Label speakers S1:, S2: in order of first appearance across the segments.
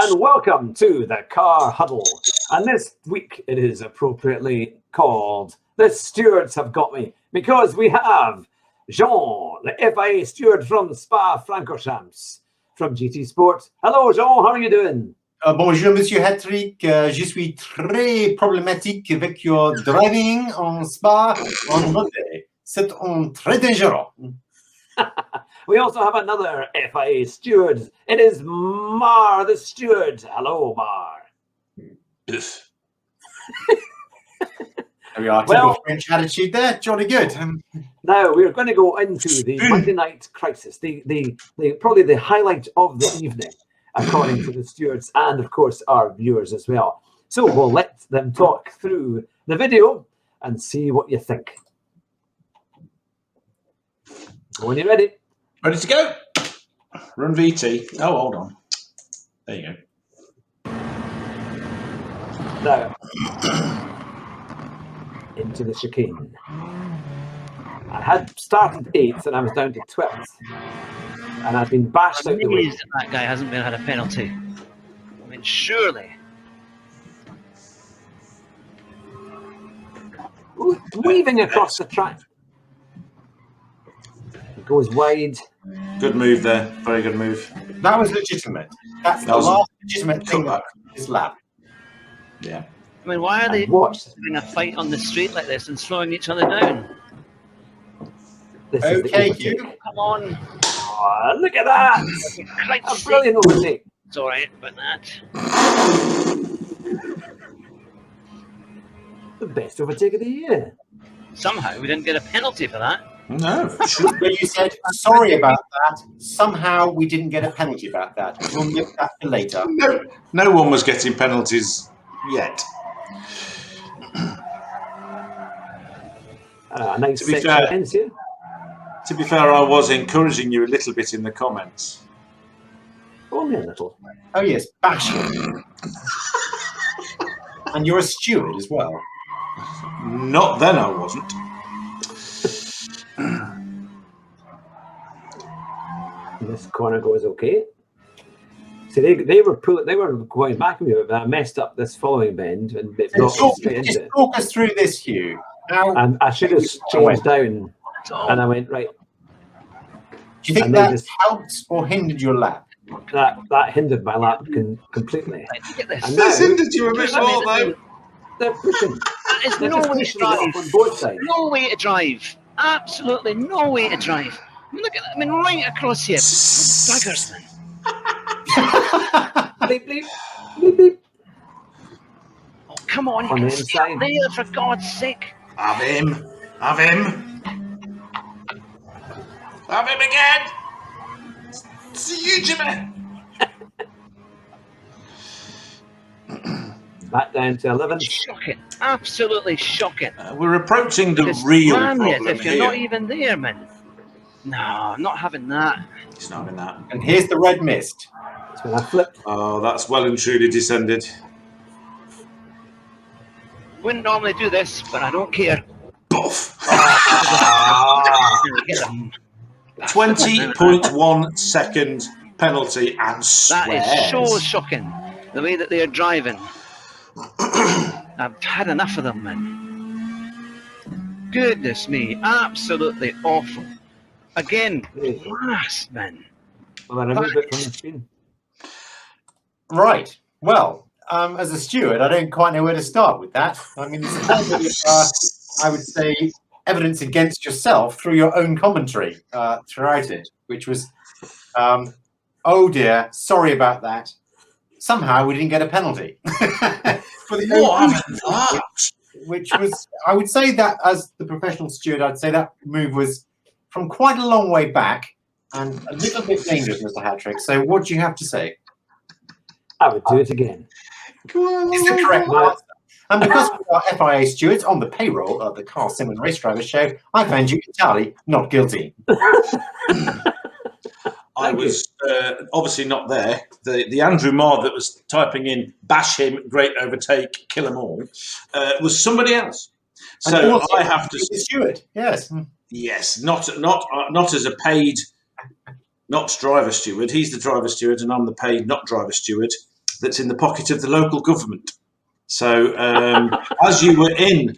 S1: and welcome to the Car Huddle. And this week it is appropriately called The Stewards Have Got Me, because we have Jean, the FIA steward from Spa-Francorchamps, from GT Sport. Hello, Jean, how are you doing?
S2: Bonjour, Monsieur Hattrick. Je suis très problématique avec your driving en Spa on Monday. C'est très dangereux.
S1: We also have another FIA steward. It is Mar, the steward. Hello, Mar.
S2: There we are. Typical French attitude there. Jolly good.
S1: Now we're going to go into the Monday night crisis, the probably the highlight of the evening, according to the stewards and of course our viewers as well. So we'll let them talk through the video and see what you think. When you're ready.
S3: Ready to go? Run VT. Oh, hold on. There you go.
S1: Now, into the chicane. I had started 8th and I was down to 12th. And I've been bashed out the way.
S4: That guy hasn't had a penalty. I mean, surely.
S1: Weaving across the track. It goes wide.
S3: Good move there. Very good move.
S2: That was legitimate. That's the last legitimate thing that his lap.
S3: Yeah.
S4: I mean, why are they having a fight on the street like this and slowing each other down?
S2: Okay, Hugh.
S4: Come on.
S1: Oh, look at that! A brilliant overtake.
S4: It's all right, but that.
S1: The best overtake of the year.
S4: Somehow we didn't get a penalty for that.
S3: No.
S2: But you said, sorry about that. Somehow we didn't get a penalty about that. We'll leave that for later.
S3: No one was getting penalties yet.
S1: Nice
S3: to be fair, I was encouraging you a little bit in the comments.
S1: Only a little.
S2: Oh yes, bash him. And you're a steward as well.
S3: Not then, I wasn't.
S1: This corner goes okay. See, they were going back a bit, but I messed up this following bend and it brought me straight into it.
S2: Talk us through this, Hugh.
S1: And I should have changed down, and I went right.
S2: Do you think that helped or hindered your lap?
S1: That hindered my lap completely.
S3: This hindered you a bit more, though.
S1: They're pushing.
S4: That is no way to drive.
S1: On both sides.
S4: No way to drive. Absolutely no way to drive. I mean, look at that. I mean, right across here. Daggers, man.
S1: Bleep, bleep, bleep, bleep.
S4: Oh, come on, you can stay there, for God's sake.
S3: Have him. Have him. Have him again. See you, Jimmy.
S1: Back down to 11.
S4: Shocking. Absolutely shocking.
S3: We're approaching the real problem
S4: if you're not even there, man. No, I'm not having that.
S3: He's not having that.
S2: And here's the red mist.
S1: That's when I flipped.
S3: Oh, that's well and truly descended.
S4: Wouldn't normally do this, but I don't care.
S3: Buff. 20.1 second penalty and swears.
S4: That is so shocking, the way that they are driving. I've had enough of them, man. Goodness me, absolutely awful. Again, last, man.
S1: Well, I removed it from the screen.
S2: Right. Well, as a steward, I don't quite know where to start with that. I mean, it's a little bit of, I would say, evidence against yourself through your own commentary throughout it, which was, oh dear, sorry about that. Somehow we didn't get a penalty. For the which was, I would say that as the professional steward, I'd say that move was from quite a long way back and a little bit dangerous, Mr. Hattrick. So what do you have to say?
S1: I would do it again.
S2: Is the correct answer. And because we are FIA stewards on the payroll of the Car Sim and Race Driver Show, I found you entirely not guilty.
S3: I was obviously not there. The Andrew Marr that was typing in "bash him, great overtake, kill them all" was somebody else. So I have to
S2: steward.
S3: Yes, not as a paid, not driver steward. He's the driver steward, and I'm the paid, not driver steward. that's in the pocket of the local government. So as you were in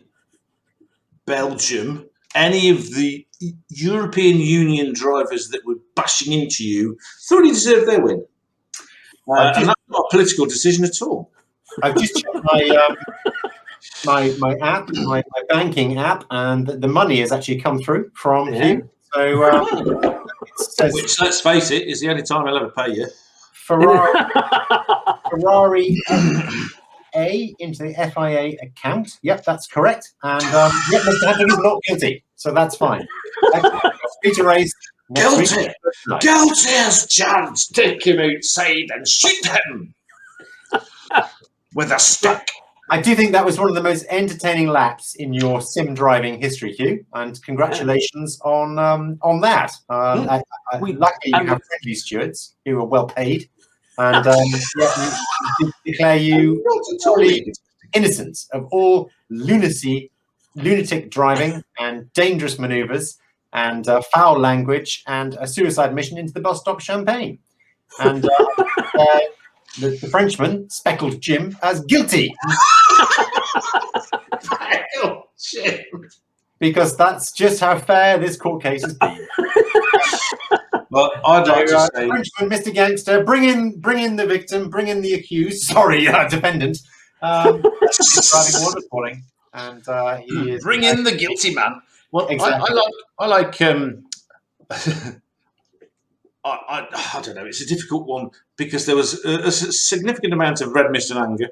S3: Belgium, any of the European Union drivers that were bashing into you thoroughly deserved their win. And that's not a political decision at all.
S2: I've just checked my app, my banking app, and the money has actually come through from Hugh. So it says,
S3: which, let's face it, is the only time I'll ever pay you.
S2: Ferrari A into the FIA account. Yep, that's correct. And yep, Mr. Hadley is not guilty, so that's fine. Peter Race.
S3: Guilty as charged. Take him outside and shoot him with a stick.
S2: I do think that was one of the most entertaining laps in your sim driving history, Hugh, and congratulations on that. Luckily, you have friendly stewards who are well paid, and you declare you totally innocent of all lunatic driving and dangerous manoeuvres and foul language and a suicide mission into the bus stop Champagne. And the Frenchman, Speckled Jim, as guilty. Because that's just how fair this court case has been.
S3: Well, I'd like to say,
S2: Frenchman, Mr. Gangster, bring in the victim, bring in the accused. Sorry, defendant. Driving water falling, and he is
S3: bring in the guilty man. Well,
S2: exactly.
S3: I like. I don't know. It's a difficult one because there was a significant amount of red mist and anger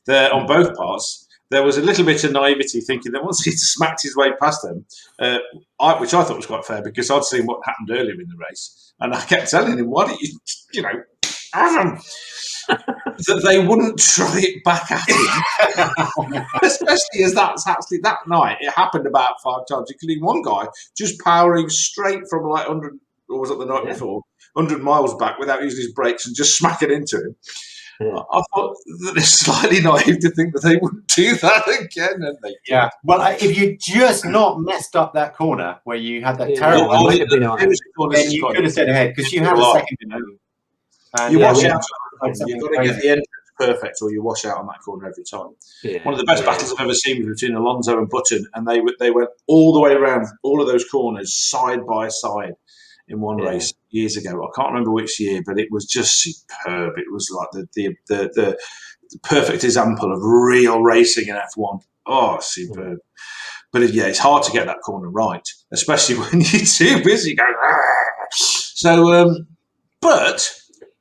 S3: there on both parts. There was a little bit of naivety, thinking that once he smacked his way past them, which I thought was quite fair because I'd seen what happened earlier in the race, and I kept telling him, "Why don't you know, that they wouldn't try it back at him." Especially as that's actually that night. It happened about 5 times, including one guy just powering straight from like 100, or was it the night before, 100 miles back without using his brakes and just smacking into him. Yeah. I thought that it's slightly naive to think that they wouldn't do that again. And they
S2: yeah. Well, if you just not messed up that corner where you had that terrible, then you could have stayed ahead because you had a second in home.
S3: You wash out. You've got to get the entrance perfect, or you wash out on that corner every time. Yeah. One of the best battles I've ever seen was between Alonso and Button, and they went all the way around all of those corners side by side in one race years ago. I can't remember which year, but it was just superb. It was like the perfect example of real racing in F1. Oh, superb. But it's hard to get that corner right, especially when you're too busy going. Argh. So, but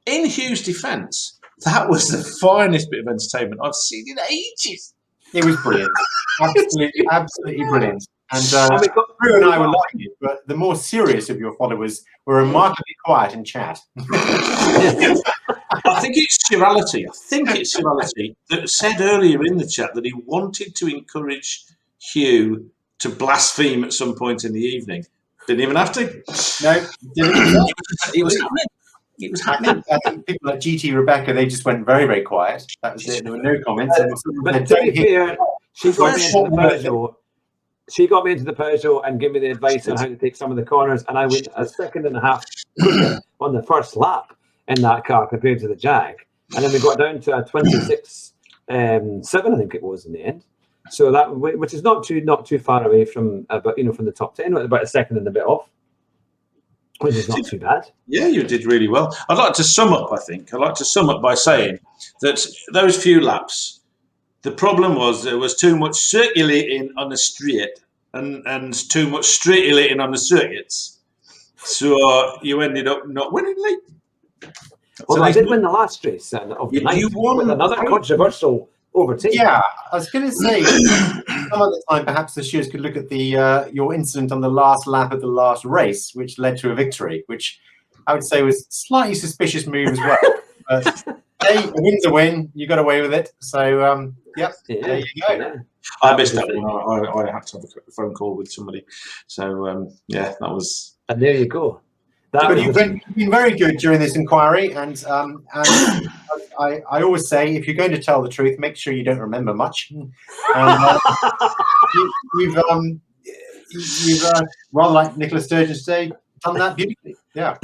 S3: in Hugh's defence, that was the finest bit of entertainment I've seen in ages.
S2: It was brilliant. Absolutely brilliant. And Drew and I were like it, but the more serious of your followers were remarkably quiet in chat.
S3: I think it's Chirality that said earlier in the chat that he wanted to encourage Hugh to blaspheme at some point in the evening. Didn't even have to.
S2: No, didn't.
S3: It was happening. It was happening.
S2: I think people like GT Rebecca, they just went very, very quiet. That was it. There were no comments.
S1: But to be fair, she got me into the Peugeot. She got me into the Peugeot and gave me the advice on how to take some of the corners, and I went a second and a half on the first lap in that car compared to the Jag, and then we got down to a 26.7, I think it was in the end. So that, which is not too far away from, from the top 10, about a second and a bit off, which is not too bad.
S3: Yeah, you did really well. I'd like to sum up. I'd like to sum up by saying that those few laps, the problem was there was too much circulating on the street and too much straightulating on the circuits. So you ended up not winning late.
S1: Well, I did win the last race of the night. You won with another controversial overtake.
S2: Yeah, I was going to say, some other time perhaps the stewards could look at the your incident on the last lap of the last race, which led to a victory, which I would say was a slightly suspicious move as well. But hey, a win's a win. You got away with it. So, there you go. Yeah.
S3: I missed that one. I had to have a phone call with somebody. So, that was...
S1: And there you go.
S2: You've been very good during this inquiry. And I always say, if you're going to tell the truth, make sure you don't remember much. You've rather like Nicola Sturgeon today, done that beautifully. Yeah.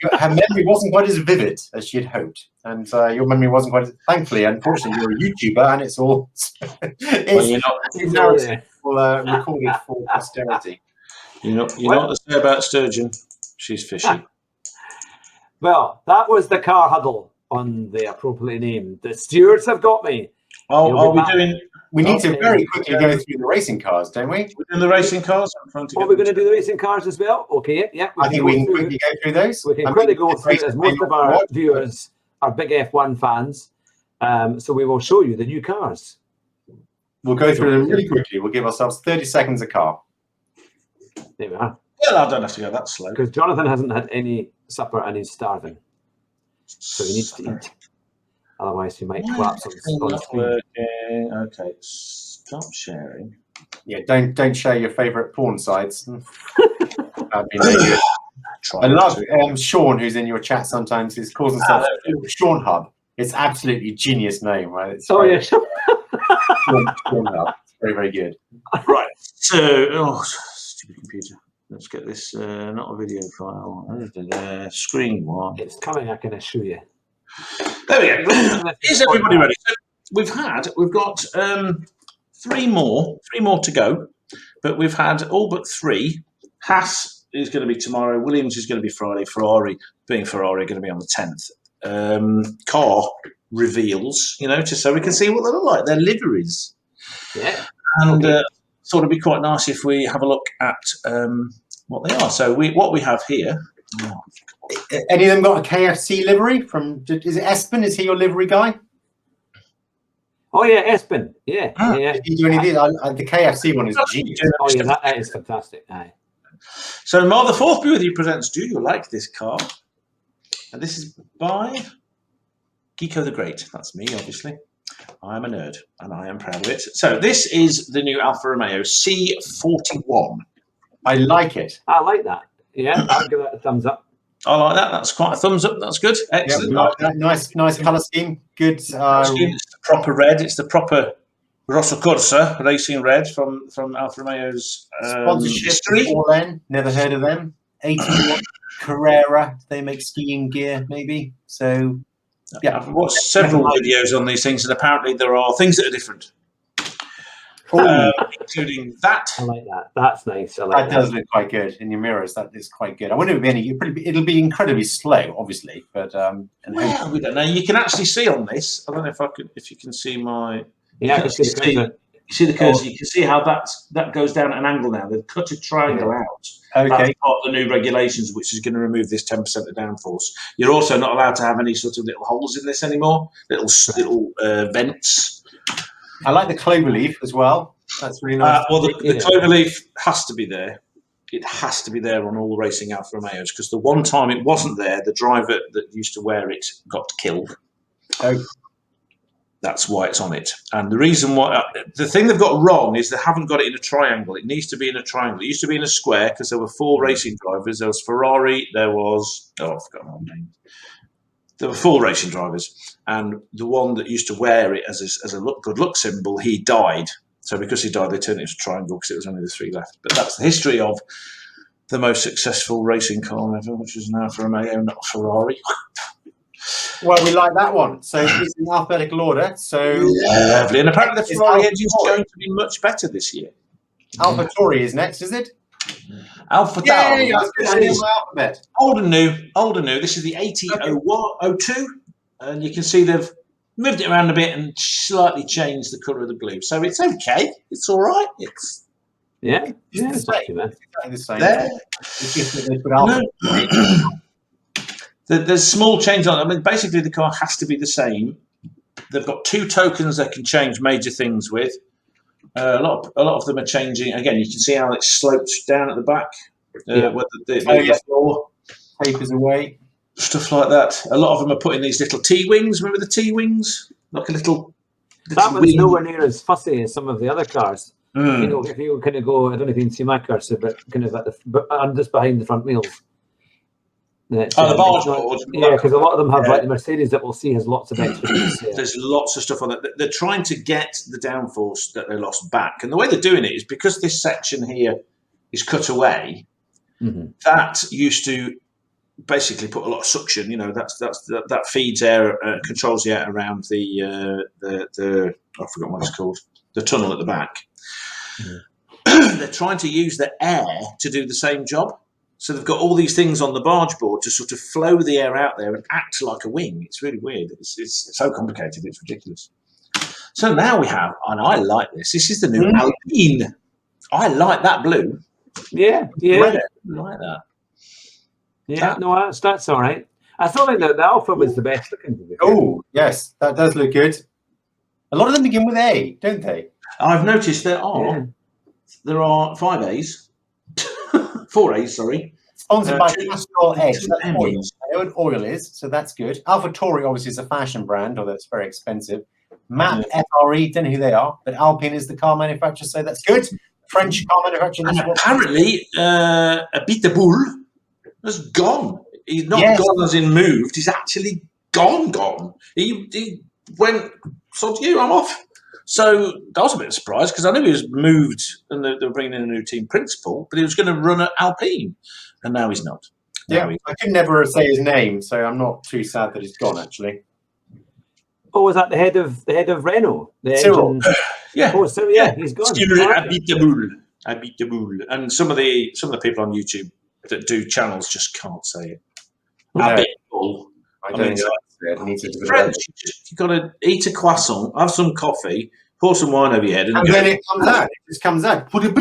S2: her memory wasn't quite as vivid as she'd hoped, and your memory wasn't quite. Thankfully, unfortunately, you're a YouTuber, and it's all recorded for posterity.
S3: You know what to say about Sturgeon? She's fishy.
S1: Well, that was the car huddle on the appropriately named. The stewards have got me.
S3: Oh, are we doing?
S2: We need to very quickly go through the racing cars, don't we?
S3: We're doing the racing cars.
S1: Are we going to do the racing cars as well? Okay, yeah.
S2: I think we can quickly go through those.
S1: We can quickly go through, as most of our viewers are big F1 fans. So we will show you the new cars.
S2: We'll go through them really quickly. We'll give ourselves 30 seconds a car.
S1: There we are.
S3: Well, I don't have to go that slow.
S1: Because Jonathan hasn't had any supper and he's starving. So he needs to eat. Otherwise, he might collapse on screen.
S3: Okay, stop sharing.
S2: Yeah, don't share your favourite porn sites. I love Sean, who's in your chat sometimes. He calls himself Sean Hub. It's absolutely genius name, right? It's
S1: yeah.
S2: Sean Hub. It's very, very good.
S3: Right. So, stupid computer. Let's get this. Not a video file. Screen one.
S1: It's coming. I can assure you.
S3: There we go. Is everybody ready? So we've got 3 more to go, but we've had all but 3. Haas is going to be tomorrow. Williams is going to be Friday. Ferrari, being Ferrari, going to be on the 10th. Car reveals, just so we can see what they look like. Their liveries.
S1: Yeah.
S3: And thought it'd be quite nice if we have a look at what they are. So what we have here.
S2: Any of them got a KFC livery from? Is it Espen? Is he your livery guy?
S1: Oh yeah, Espen. Yeah, yeah.
S2: Did he do any of these? The KFC one is genius.
S1: Oh yeah, that is fantastic. Aye.
S3: So Mark the Fourth Be With You presents Do You Like This Car? And this is by Geeko the Great. That's me, obviously. I am a nerd, and I am proud of it. So this is the new Alfa Romeo C41.
S2: I like it.
S1: I like that. Yeah, I'll give that a thumbs up.
S3: I like that. That's quite a thumbs up. That's good. Excellent.
S2: Yeah, nice colour scheme. Good.
S3: It's the proper red. It's the proper Rosso Corsa racing red from Alfa Romeo's
S2: sponsorship.
S3: history.
S2: Orlen, never heard of them. 81 Carrera. They make skiing gear, maybe. So, yeah.
S3: I've watched several videos on these things, and apparently there are things that are different. Including that.
S1: I like that. That's nice. I like
S2: that. Does look quite good in your mirrors. That is quite good. I wonder if it'll be incredibly slow, obviously, but
S3: well, we don't know. You can actually see on this. I don't know if you can see my.
S1: Yeah, I can see the cursor.
S3: You see the cursor. You can see how that goes down at an angle now. They've cut a triangle out.
S2: Okay.
S3: That's part of the new regulations, which is going to remove this 10% of downforce. You're also not allowed to have any sort of little holes in this anymore. Little vents.
S2: I like the clover leaf as well. That's really nice.
S3: Well, the clover leaf has to be there. It has to be there on all the racing Alfa Romeos, because the one time it wasn't there, the driver that used to wear it got killed.
S2: Oh.
S3: That's why it's on it. And the reason why, the thing they've got wrong is they haven't got it in a triangle. It needs to be in a triangle. It used to be in a square because there were 4 racing drivers. There was Ferrari. There was, I've forgotten my name. There were 4 racing drivers, and the one that used to wear it as a good look symbol, he died. So because he died, they turned it into a triangle because it was only the 3 left. But that's the history of the most successful racing car ever, which is an Alfa Romeo, not a Ferrari.
S2: Well, we like that one. So it's in alphabetical order. So
S3: lovely. And apparently the Ferrari engine is going to be much better this year.
S2: AlphaTauri is next, is it?
S3: Alpha Tauri.
S2: Alphabet.
S3: Old and new. This is the 8002, and you can see they've moved it around a bit and slightly changed the colour of the blue. So it's okay. It's all right. It's
S2: it's the same. It's just that they put alpha.
S3: There's small change on it. I mean, basically the car has to be the same. They've got 2 tokens they can change major things with. A lot of them are changing. Again, you can see how it slopes down at the back. Where the floor
S2: papers away.
S3: Stuff like that. A lot of them are putting these little T-wings. Remember the T-wings? Like a little
S1: that one's nowhere near as fussy as some of the other cars. If you kind of go, I don't know if you can see my cursor, but kind of I'm just behind the front wheels.
S3: The barge board.
S1: Yeah, because a lot of them have like the Mercedes that we'll see has lots of extras.
S3: There's lots of stuff on it. They're trying to get the downforce that they lost back, and the way they're doing it is because this section here is cut away. That used to basically put a lot of suction. That feeds air, controls the air around the I forgot what it's called, the tunnel at the back. They're trying to use the air to do the same job. So they've got all these things on the barge board to sort of flow the air out there and act like a wing. It's really weird. It's so complicated. It's ridiculous. So now we have, and I like this. This is the new Alpine. I like that blue.
S1: Yeah.
S3: I like that.
S1: Yeah, no, that's all right. I thought that the Alpha was the best looking.
S2: Oh, yes, that does look good. A lot of them begin with A, don't they?
S3: I've noticed there are 5 A's, 4 A's, sorry.
S2: Sponsored by Castrol Edge. That's
S3: M's.
S2: oil. I know what oil is, so that's good. Alpha Tauri obviously is a fashion brand, although it's very expensive. MAP FRE, don't know who they are, but Alpine is the car manufacturer, so that's good. French car manufacturer.
S3: And apparently, a bit de boule has gone. He's not gone as in moved. He's actually gone. He went, sod you, I'm off. So that was a bit of a surprise because I knew he was moved and they were bringing in a new team principal, but he was going to run at Alpine, and now he's not.
S2: I could never say his name, so I'm not too sad that he's gone. Actually.
S1: Oh, was that the head of Renault?
S2: Cyril.
S3: Yeah.
S1: Oh, so yeah, he's gone.
S3: I beat the bull. And some of the people on YouTube that do channels just can't say it. I beat the bull.
S2: I don't know.
S3: It's French. You've got to eat a croissant, have some coffee, pour some wine over your head,
S2: and then it comes out. It just comes out.
S3: Croissant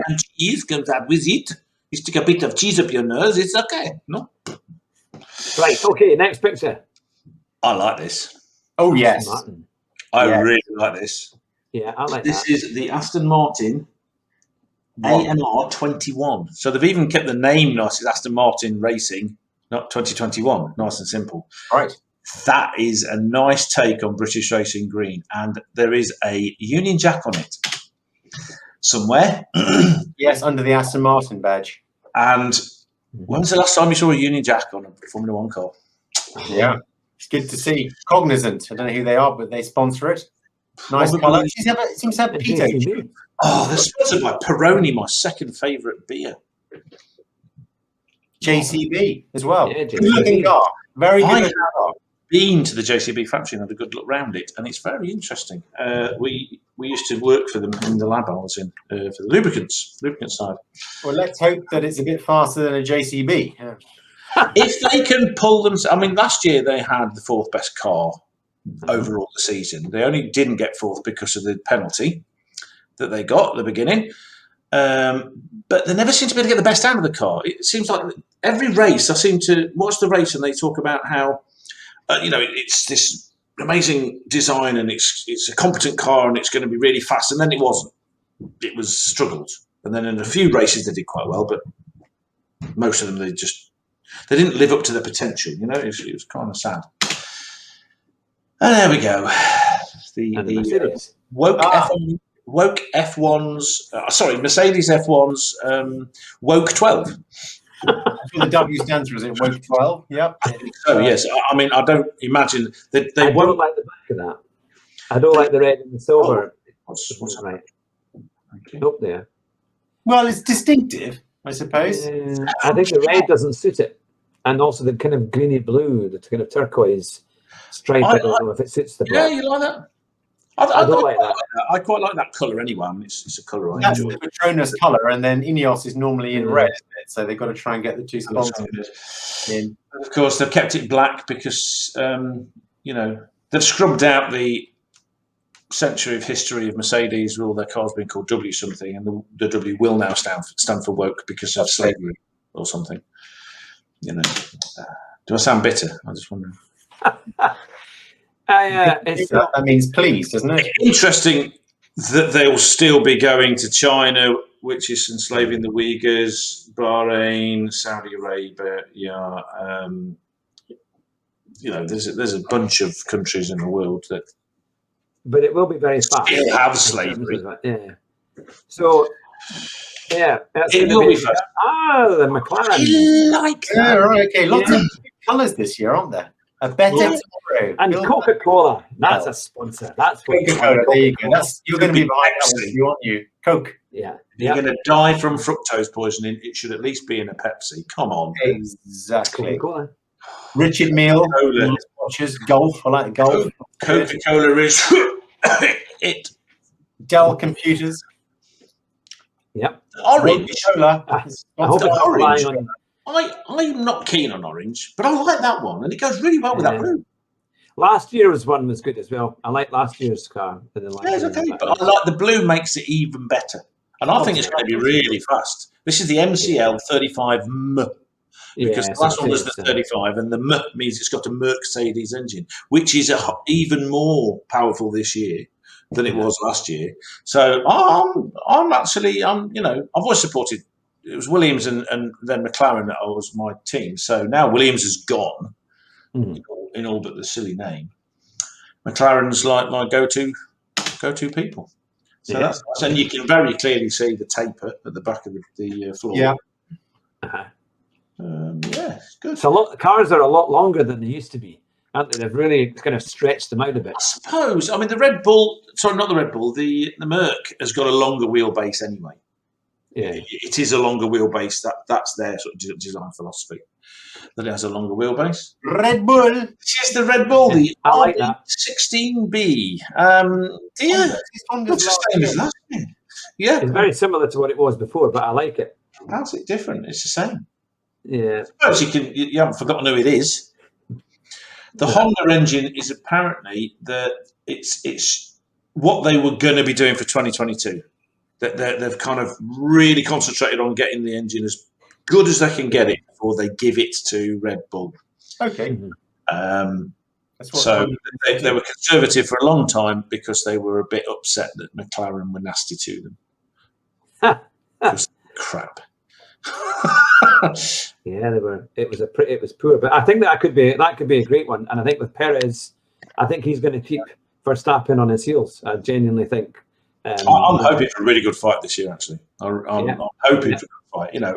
S3: and cheese comes out with it. You stick a bit of cheese up your nose, it's okay. No.
S1: Right. Okay. Next picture.
S3: I like this.
S2: Oh yes.
S3: I really like this.
S1: Yeah, I like
S3: this.
S1: That.
S3: This is the Aston Martin AMR 21. So they've even kept the name nice. It's Aston Martin Racing, not 2021. Nice and simple.
S2: Right.
S3: That is a nice take on British Racing Green, and there is a Union Jack on it somewhere.
S2: Yes, under the Aston Martin badge.
S3: And when's the last time you saw a Union Jack on a Formula One car?
S2: Yeah, it's good to see. Cognizant. I don't know who they are, but they sponsor it. Nice colour. It seems to have Pito.
S3: Oh, they're sponsored by Peroni, my second favourite beer.
S2: JCB as well.
S1: Yeah,
S2: good looking car. Very good looking car.
S3: Been to the JCB factory and had a good look round it, and it's very interesting. We used to work for them in the lab I was in for the lubricant side.
S2: Well, let's hope that it's a bit faster than a JCB. Yeah.
S3: If they can pull them, I mean, last year they had the 4th best car overall the season. They only didn't get 4th because of the penalty that they got at the beginning. But they never seem to be able to get the best out of the car. It seems like every race I seem to watch the race and they talk about how it's this amazing design and it's a competent car and it's going to be really fast, and then it wasn't. It was struggled, and then in a few races they did quite well, but most of them they didn't live up to their potential. It was kind of sad. And there we go. The woke F1's Mercedes F1's woke 12.
S2: The W stands for, is it woke 12? Yep.
S3: So yes, I mean I don't imagine that
S1: I don't like the back of that. I don't like the red and the silver.
S3: What's right?
S1: Up there.
S2: Well, it's distinctive, I suppose.
S1: I think the red doesn't suit it, and also the kind of greeny blue, the kind of turquoise stripe. I don't know if it suits the black.
S3: Yeah, you like that?
S1: I don't like that.
S3: I quite like that colour anyway. I mean, it's a colour I
S2: That's
S3: enjoy.
S2: the Petronas colour, and then Ineos is normally in red, so they've got to try and get the two sponsors in.
S3: Of course, they've kept it black because they've scrubbed out the century of history of Mercedes with all their cars being called W something, and the W will now stand for woke because of slavery or something. Do I sound bitter? I just wonder.
S2: That means please, doesn't it?
S3: Interesting that they'll still be going to China, which is enslaving the Uyghurs, Bahrain, Saudi Arabia. There's a bunch of countries in the world that.
S1: But it will be very fast.
S3: It'll have slavery.
S1: Yeah. So, yeah, that's
S3: it will be fast.
S1: The McLaren.
S3: I like that.
S2: Yeah, right. Okay, lots of colours this year, aren't there? A better tomorrow.
S1: And
S2: Build
S1: Coca-Cola, that's a sponsor. That's what
S2: Coca-Cola. There you go. You're going to be behind that one, you aren't you? Coke.
S1: Yeah.
S3: If you're going to die from fructose poisoning, it should at least be in a Pepsi. Come on.
S2: Exactly.
S1: Coca-Cola.
S2: Richard Meal.
S3: Cola.
S2: Watches golf. I like golf.
S3: Coca-Cola is it.
S2: Dell Computers.
S1: Yep.
S3: Orange.
S2: Cola.
S1: I hope it's
S3: Orange.
S1: relying on.
S3: I'm not keen on orange, but I like that one, and it goes really well with that blue.
S1: Last year's one was good as well. I like last year's car.
S3: Yeah, it's okay, but I like the blue makes it even better. And I think it's going to be really fast. This is the MCL 35M. Because the last one was the 35, and the M means it's got a Mercedes engine, which is even more powerful this year than it was last year. So I'm actually, you know, I've always supported. It was Williams and then McLaren that was my team. So now Williams is gone, in all but the silly name. McLaren's like my go-to people. So that's nice. And you can very clearly see the taper at the back of the floor.
S2: Yeah.
S3: Yeah, it's good.
S1: So cars are a lot longer than they used to be, aren't they? They've really kind of stretched them out a bit.
S3: I suppose. I mean, the Red Bull. Sorry, not the Red Bull. The Merc has got a longer wheelbase anyway.
S1: Yeah,
S3: it is a longer wheelbase. That's their sort of design philosophy. That it has a longer wheelbase.
S2: Red Bull.
S3: This is the Red Bull. The
S1: I like that.
S3: 16B. Yeah, looks the same as last year. Yeah,
S1: it's very similar to what it was before, but I like it.
S3: How's it different? It's the same.
S1: Yeah.
S3: I suppose you haven't forgotten who it is. The Honda engine is apparently it's what they were going to be doing for 2022. That they've kind of really concentrated on getting the engine as good as they can get it before they give it to Red Bull.
S2: Okay.
S3: So they were conservative for a long time because they were a bit upset that McLaren were nasty to them. Crap.
S1: Yeah, they were. It was poor, but I think that could be a great one. And I think with Perez, I think he's going to keep Verstappen on his heels. I genuinely think.
S3: I'm hoping for a really good fight this year. Actually, I'm hoping for a good fight. You know,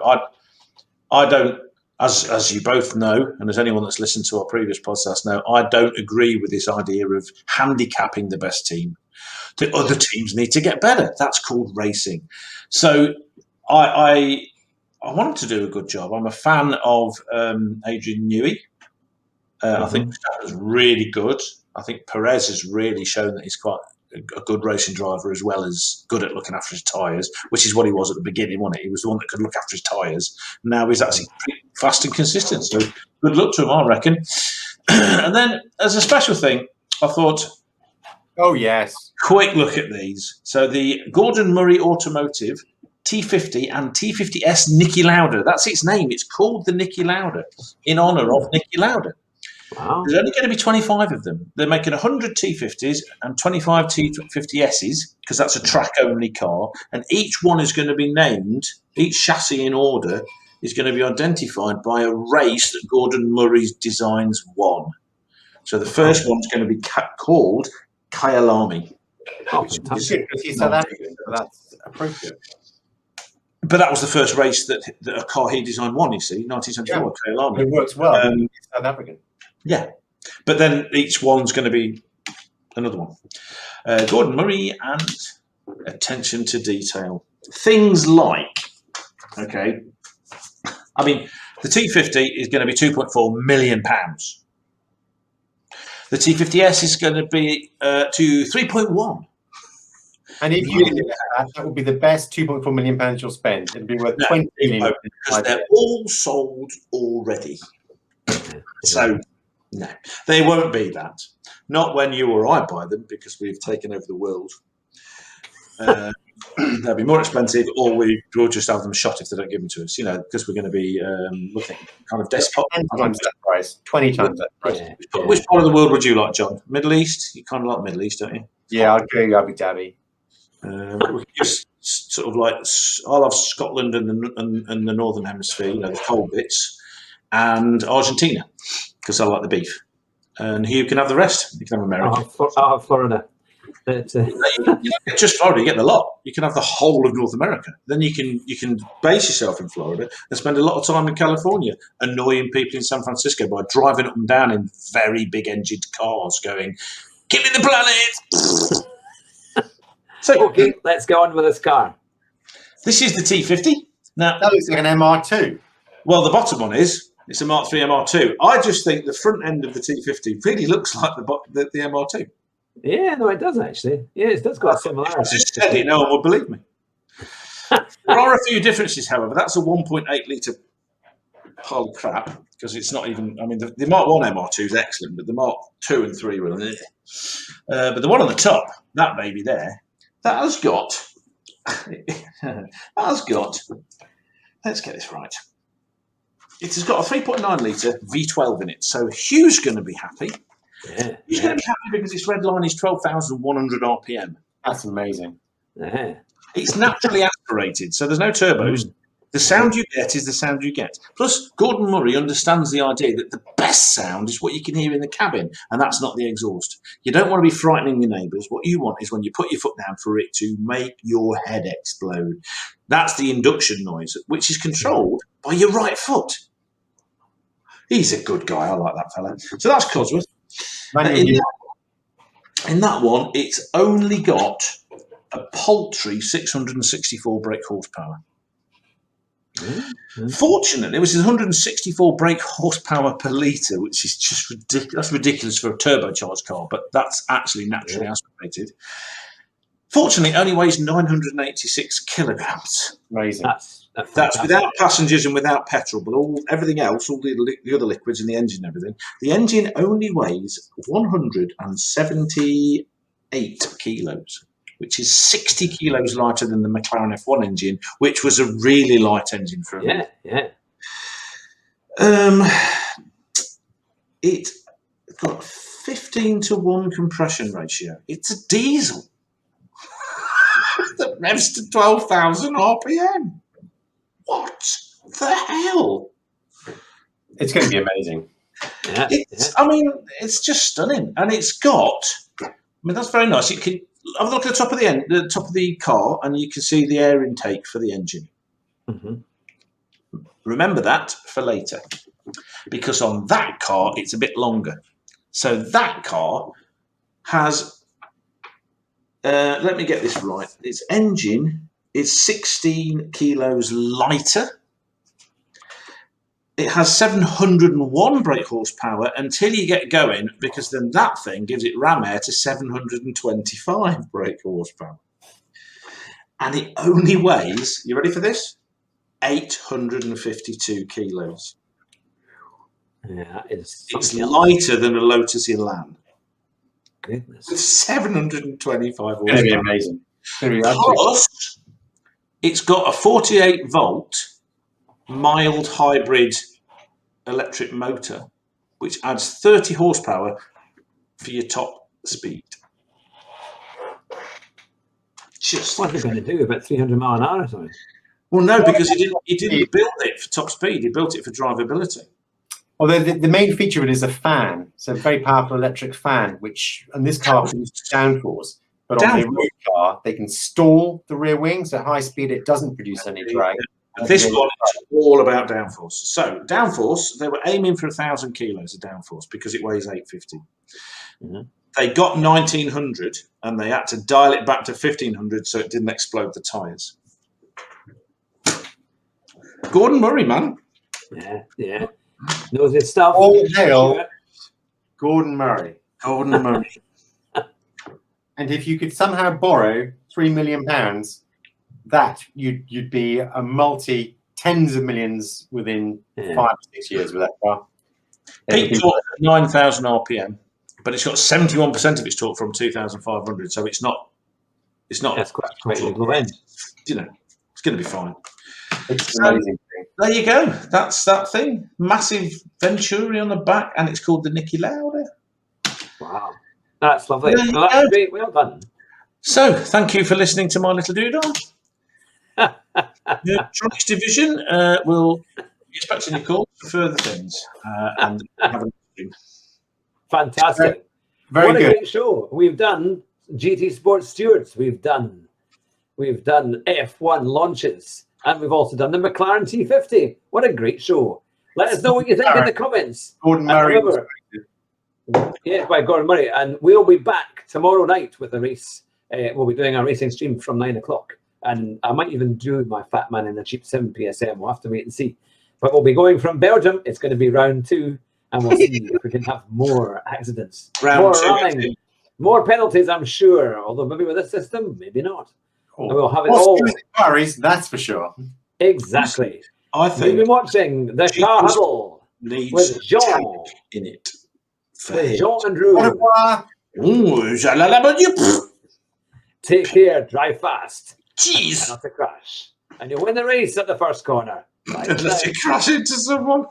S3: I don't, as you both know, and as anyone that's listened to our previous podcast know, I don't agree with this idea of handicapping the best team. The other teams need to get better. That's called racing. So I wanted to do a good job. I'm a fan of Adrian Newey. I think that was really good. I think Perez has really shown that he's quite a good racing driver as well as good at looking after his tyres, which is what he was at the beginning, wasn't he? He was the one that could look after his tyres. Now he's actually pretty fast and consistent. So good luck to him, I reckon. And then as a special thing, I thought,
S2: oh, yes.
S3: Quick look at these. So the Gordon Murray Automotive T50 and T50S Niki Lauda. That's its name. It's called the Niki Lauda in honour of Niki Lauda.
S1: Wow.
S3: There's only going to be 25 of them. They're making 100 T50s and 25 T50Ss because that's a track-only car. And each one is going to be named, each chassis in order is going to be identified by a race that Gordon Murray's designs won. So the first one's going to be called Kyalami.
S1: Oh,
S2: that's appropriate.
S3: But that was the first race that a car he designed won, you see, 1974, Kyalami.
S2: It works well. South African.
S3: Yeah. But then each one's going to be another one. Gordon Murray and attention to detail. Things like, okay, I mean, the T50 is going to be £2.4 million. The T50S is going to be to 3.1.
S2: And if you did that would be the best £2.4 million you'll spend. It'd be worth 20 million.
S3: Because they're all sold already. So, no, they won't be that. Not when you or I buy them, because we've taken over the world. They'll be more expensive, or we'll just have them shot if they don't give them to us, you know, because we're going to be looking kind of desktop.
S2: 10 times that price, 20 times that price.
S1: Yeah.
S3: Which part of the world would you like, John? Middle East? You kind of like Middle East, don't you?
S2: Yeah, I'd go Abu Dhabi.
S3: We just sort of like, I'll have Scotland and the Northern Hemisphere, you know, the cold bits, and Argentina, because I like the beef. And you can have the rest. You can have America.
S1: I'll have Florida. But,
S3: You don't get just Florida, you get the lot. You can have the whole of North America. Then you can base yourself in Florida and spend a lot of time in California, annoying people in San Francisco by driving up and down in very big engined cars, going, "Killing the planet." So,
S1: okay, let's go on with this car.
S3: this is the T.50. Now,
S2: That looks like an MR2.
S3: well, the bottom one is. It's a Mark III MR2. I just think the front end of the T.50 really looks like the MR2.
S1: Yeah, no, it does actually. Yeah, it does got a similarity.
S3: If I just said it, no one would believe me. There are a few differences, however. That's a 1.8 litre pile of crap because it's not even. I mean, the Mark 1 MR2 is excellent, but the Mark 2 and 3 were. But the one on the top, that baby there, that has got. Let's get this right. It has got a 3.9 litre V12 in it, so Hugh's going to be happy.
S1: Yeah,
S3: He's going to be happy because its red line is 12,100 RPM.
S2: That's amazing.
S1: yeah.
S3: It's naturally aspirated, so there's no turbos. The sound you get is the sound you get. Plus, Gordon Murray understands the idea that the best sound is what you can hear in the cabin, and that's not the exhaust. You don't want to be frightening your neighbours. What you want is when you put your foot down for it to make your head explode. That's the induction noise, which is controlled by your right foot. He's a good guy. I like that fella. So that's Cosworth. In that one, it's only got a paltry 664 brake horsepower. Fortunately, which is 164 brake horsepower per litre, which is just ridiculous. That's ridiculous for a turbocharged car, but that's actually naturally aspirated. Fortunately, it only weighs 986 kilograms.
S2: Amazing.
S3: That's without passengers and without petrol, but everything else, all the other liquids in the engine and everything. The engine only weighs 178 kilos, which is 60 kilos lighter than the McLaren F1 engine, which was a really light engine for a It got 15-to-1 compression ratio. It's a diesel that revs to 12,000 RPM. What the hell?
S2: It's going to be amazing.
S3: I mean, it's just stunning, and it's got. I mean, that's very nice. You can have a look at the top of the top of the car, and you can see the air intake for the engine. Remember that for later, because on that car it's a bit longer. So that car has. Let me get this right. Its engine is 16 kilos lighter. It has 701 brake horsepower until you get going, because then that thing gives it ram air to 725 brake horsepower. And it only weighs, you ready for this? 852 kilos.
S1: Yeah,
S3: it's lighter than a Lotus Elan.
S1: Goodness.
S3: With 725 horsepower.
S2: It's going to be amazing.
S3: Plus, it's got a 48 volt mild hybrid electric motor, which adds 30 horsepower for your top speed. Just
S1: what's it going to do? About 300 mile an hour or something?
S3: Well, no, because he didn't build it for top speed. He built it for drivability.
S2: Well, the main feature of it is a fan. So a very powerful electric fan, which on this car produces downforce. But on the road car, they can stall the rear wing. So at high speed, it doesn't produce any drag.
S3: This one is all about downforce. So downforce, they were aiming for 1,000 kilos of downforce because it weighs 850. They got 1,900 and they had to dial it back to 1,500 so it didn't explode the tyres. Gordon Murray, man.
S1: Yeah. Knows his stuff.
S2: All hail Gordon Murray.
S3: Gordon Murray.
S2: And if you could somehow borrow £3 million, that you'd be a tens of millions within 5 or 6 years with that car.
S3: Peak torque 9,000 RPM, but it's got 71% of its torque from 2,500, so it's not.
S1: That's quite low end.
S3: You know, it's going to be fine.
S2: It's amazing.
S3: There you go. That's that thing. Massive Venturi on the back, and it's called the Niki Lauda.
S1: Wow, that's lovely. Well, that's great. Well done.
S3: So, thank you for listening to my little doodle. The electronics division will be expecting a call for further things and have a
S1: fantastic.
S2: Very
S1: what
S2: good.
S1: A great show. We've done GT Sport Stewards. We've done F1 launches, and we've also done the McLaren T.50. What a great show! Let us know what you think in the comments.
S2: Gordon
S1: And
S2: Murray.
S1: remember, yes, by Gordon Murray, and we'll be back tomorrow night with a race. We'll be doing our racing stream from 9 o'clock, and I might even do my Fat Man in a cheap 7 PSM. We'll have to wait and see. But we'll be going from Belgium. It's going to be round 2, and we'll see if we can have more accidents, more running, more penalties. I'm sure, although maybe with this system, maybe not. And we'll have it all.
S2: Inquiries, that's for sure.
S1: Exactly.
S3: I think
S1: you've been watching the Car Huddle with Jean
S3: in it.
S1: With Jean and Drew. Take care, drive fast.
S3: Jeez.
S1: And not to crash. And you'll win the race at the first corner.
S3: Unless you crash into someone.